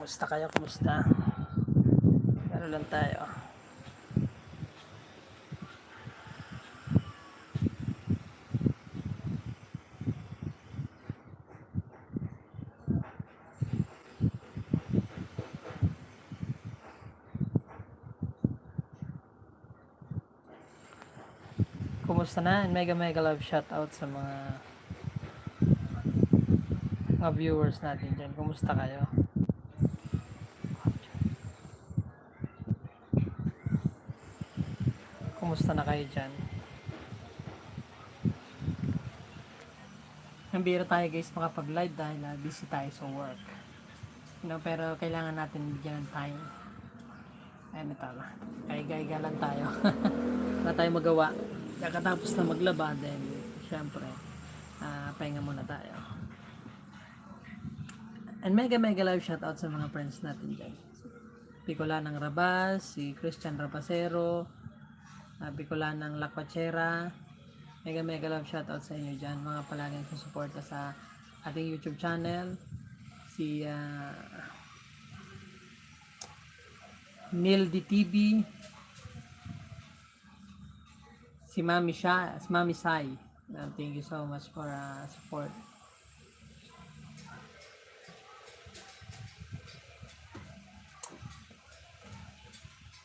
Kumusta kayo? Kumusta? Ano lang tayo? Kumusta na? And mega love shoutout sa mga viewers natin dyan. Kumusta kayo? Kumusta na kayo dyan? Nambira tayo guys makapag-live dahil busy tayo sa work. Pero kailangan natin bigyan ng time. Ayun ito na. Kaiga lang tayo. Wala tayo magawa. Kakatapos na maglaba then syempre pahinga muna tayo. And mega love shoutout sa mga friends natin dyan. Bicolanang Rabas, si Christian Rapacero, Bicolanang Lakwachera. Mega love shoutout sa inyo dyan, mga palaging susuporta sa ating YouTube channel. Si Neil DTV, si Mami Sai. Thank you so much for support.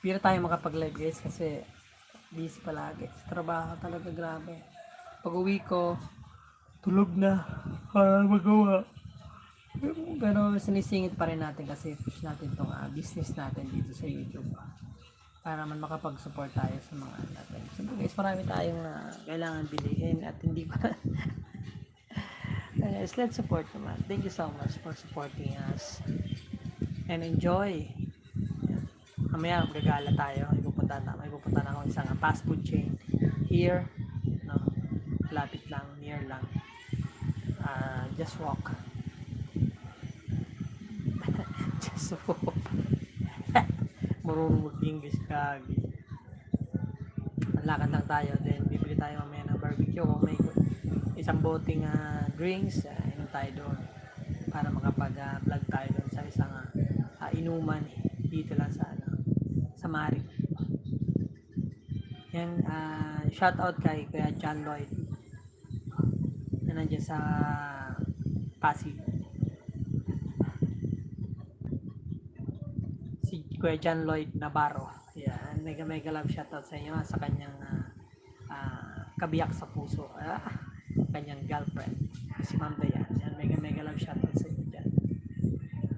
Pira tayo makapag-live guys kasi busy palagi. Trabaho talaga grabe. Pag uwi ko, tulog na. Para magawa. Pero sinisingit pa rin natin kasi push natin itong business natin dito sa YouTube. Para man makapag-support tayo sa mga natin. So guys, marami tayong kailangan bilihin at hindi pa. Guys, let's support naman. Thank you so much for supporting us. And enjoy. Mamaya gagala tayo. May pupunta na akong isang fast food chain here, no, lapit lang, near lang, just walk. Just walk. Marunong mag-English kagi. Lakad lang tayo, then bibili tayo mamaya ng barbecue kung may isang boting drinks, inom tayo doon para makapag-vlog tayo doon sa isang inuman dito lang sa Mari. Yan, shout out kay Kuya John Lloyd na nandiyan sa Pasig. Si Kuya John Lloyd Navarro. Yan, mega love shout out sa inyo sa kanyang kabiyak sa puso. Kanyang girlfriend. Si Ma'am Dayan. Yan, mega love shout out sa inyo dyan.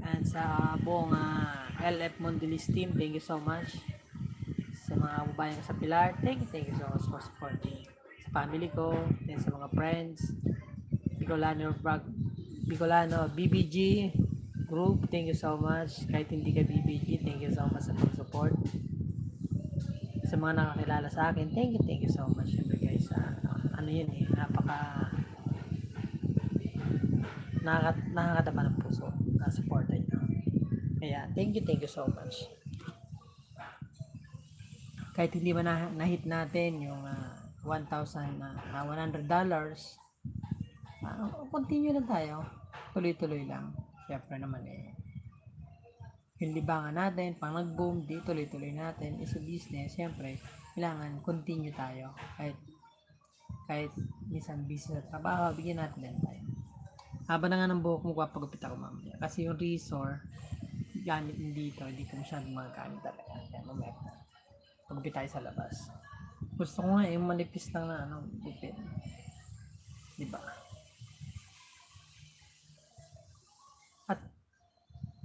And sa buong LF Mondilis team, thank you so much. Sa mga babayan sa Pilar, thank you so much for supporting. Sa family ko, and sa mga friends, Bicolano BBG group, thank you so much. Kahit hindi ka BBG, thank you so much sa pag-support. Sa mga nakakilala sa akin, thank you so much. Siyempre guys, ano yun nakakataba ng puso na supportan nyo. Kaya thank you so much. Kahit hindi ba na-hit natin yung $1,100, continue lang tayo. Tuloy-tuloy lang. Siyempre naman yung libangan natin, pang nag-boom, di tuloy-tuloy natin. Is a business, siyempre, kailangan continue tayo. Kahit minsan busy sa trabaho, bigyan natin din tayo. Haba na nga ng buhok mo, papagupit ako mamaya. Kasi yung razor, gamit dito, hindi ko masyadong magagamit talaga. Kaya mamaya pagupit tayo sa labas. Gusto ko nga yung manipis lang na gupit. Diba? At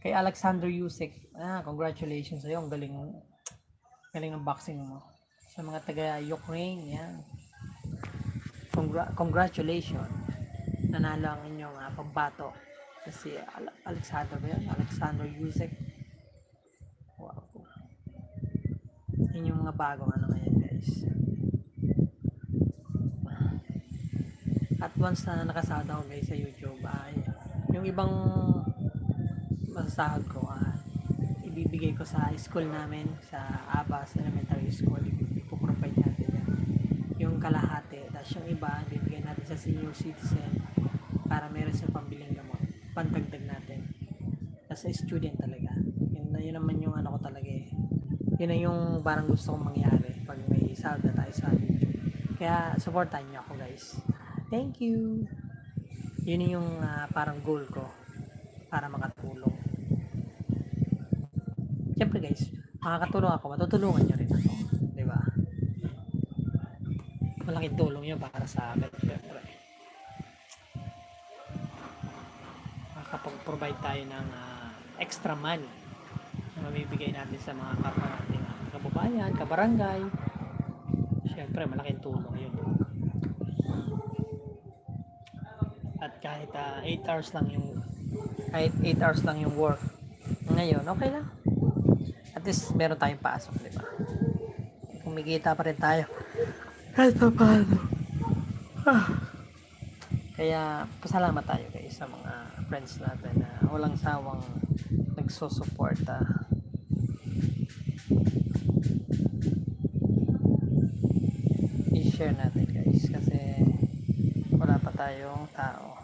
kay Alexander Yusek, congratulations sa'yo. Ang galing ng boxing mo. Sa mga taga Ukraine, yan. Congratulations. Nanalo ang inyong pambato. Kasi Alexander ba yun? Alexander Yusek. Wow. Yun yung mga bagong ngayon guys. At once na nakasahod ako guys sa YouTube, yung ibang masasahod ko, ibibigay ko sa school namin, sa Abas Elementary School. Ipoprovide natin yan. Yung kalahati. Tapos yung iba, ibibigay natin sa senior citizen para meron sa pambiling gamot. Pantagdag natin. As a student talaga. yun naman yung ano ko talaga eh. Yun na yung parang gusto kong mangyari pag may sahod na tayo sa YouTube. Kaya supportan niyo ako guys. Thank you. Yun yung parang goal ko para makatulong. Siyempre guys, makakatulong ako, matutulungan niyo rin ako. Di ba? Malaking tulong yun para sa akin. Siyempre. Makakapag-provide tayo ng extra money na mamibigay natin sa mga kapwa nating kababayan, kabarangay. Siyempre, malaking tulong yun. At kahit 8 hours lang yung work ngayon, okay lang. At least meron tayong pasok, di ba? Kumikita pa rin tayo kahit pa paano. Kaya pasalamat tayo guys sa mga friends natin na walang sawang nagsusuporta. I-share natin guys kasi wala pa tayong tao.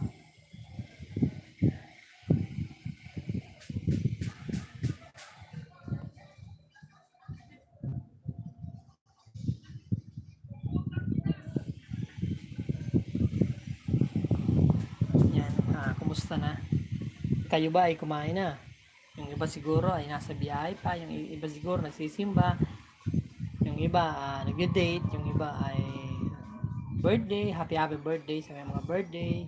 Yan, kumusta na? Kayo ba ay kumain na? Yung iba siguro ay nasa biyahe pa, yung iba siguro nagsisimba, yung iba nag-date, yung iba ay birthday, happy birthday sa mga birthday,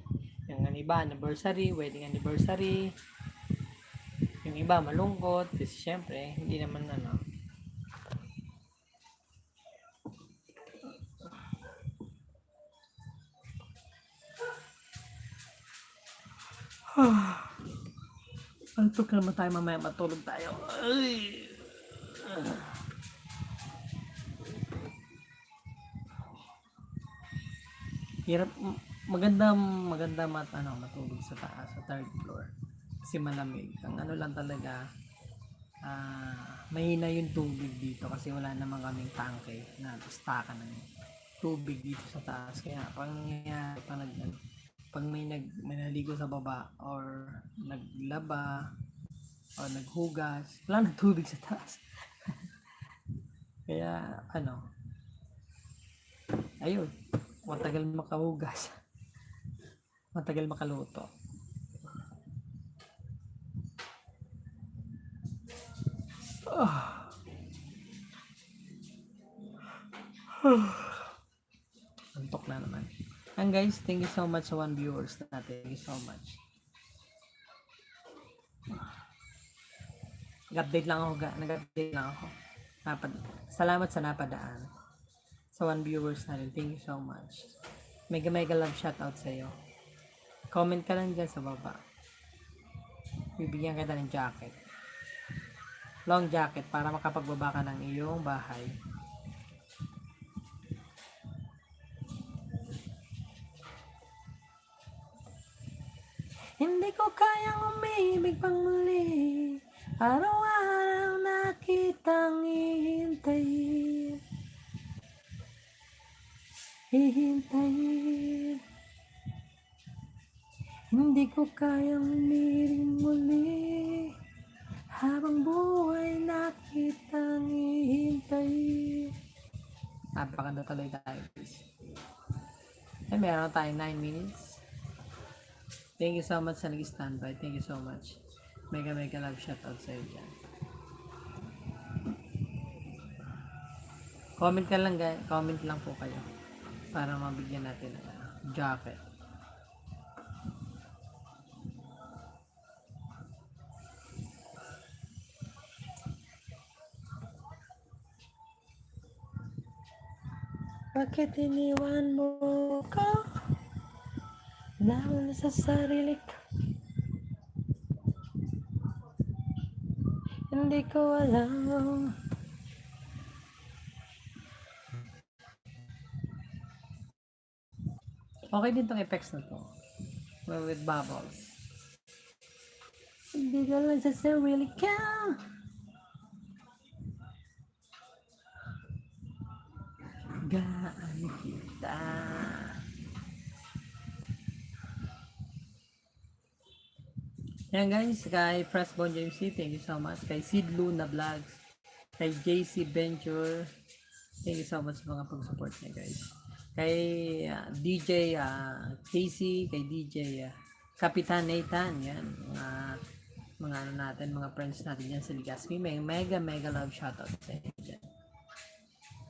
yung iba anniversary, wedding anniversary, yung iba malungkot kasi syempre hindi naman antok naman tayo, mamaya matulog tayo. Ay. Hirap, maganda matulog sa taas, sa third floor kasi malamig. Ang ano lang talaga, mahina yung tubig dito kasi wala naman kaming tangke na stockan ng tubig dito sa taas. Kaya pag nangyayari, pag may naligo sa baba or naglaba o naghugas, wala nang tubig sa taas. Kaya ayun, matagal makahugas, matagal makaluto. Antok na naman. And guys, thank you so much sa 1 viewers natin. Thank you so much. Nag-update lang ako. Salamat sa napadaan. Sa 1 viewers natin. Thank you so much. Mega love shoutout sa iyo. Comment ka lang dyan sa baba. Bibigyan kita ng jacket. Long jacket para makapagbaba ka ng iyong bahay. Hindi ko kayang umibig pang muli. Araw-araw na kitang hihintayin. Hindi ko kayang umiling muli. Habang buhay na kitang hihintayin. Napakanda tuloy tayo guys. Ay, meron tayong 9 minutes. Thank you so much sa nag-standby. Thank you so much. Mega love shoutout sa iyo dyan. Comment ka lang guys. Comment lang po kayo. Para mabigyan natin ng jacket. Bakit iniwan mo ko? Dahil sa sarili ko. Hindi ko alam. Okay din tong effects na to. With bubbles. Hindi ko lang sa sarili ko. Gaan kita. Yan guys, kay Freshbone James C, thank you so much. Kay Sid Luna Vlogs, kay JC Venture, thank you so much sa mga pag-support niya guys. Kay DJ Casey, kay DJ Kapitan Nathan, yan, mga ano natin, mga friends natin yan sa Ligaspi. May mega love shoutout sa inyo dyan.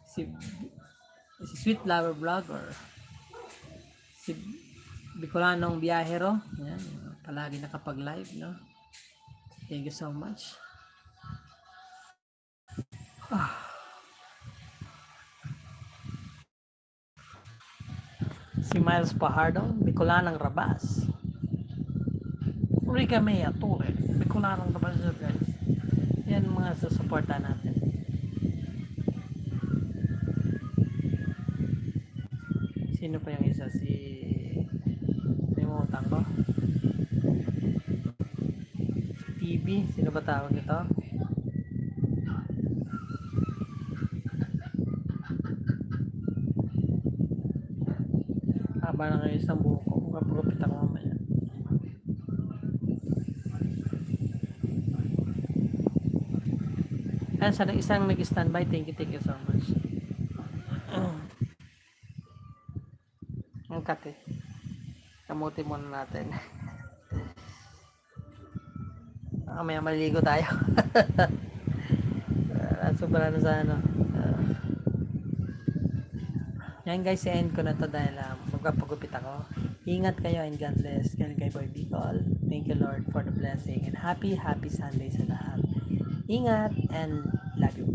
Si Sweet Lover Vlogger, si Bicolanong Biyahero, yan, palagi nakapag-live, no? Thank you so much. Si Miles Pajardo, Bicolanang Rabas. Rica Mea Ture, Bicolanang Rabas, guys. Yan mga susuporta natin. Sino pa yung isa? Si Limutan ko? Si TV? Sino ba tawag ito? Haba na kayo isang buko. Magpagupit ako mamaya. Ayan, sa isang nag-standby, thank you so much. Ang kate. Kamuti muna natin. Mamaya maligo tayo. Sobra na sa ano. Yan guys, end ko na to dahil magpapagupit ako. Ingat kayo and God bless. Yan kay Boy Bicol. Thank you Lord for the blessing and happy Sunday sa lahat. Ingat and love you.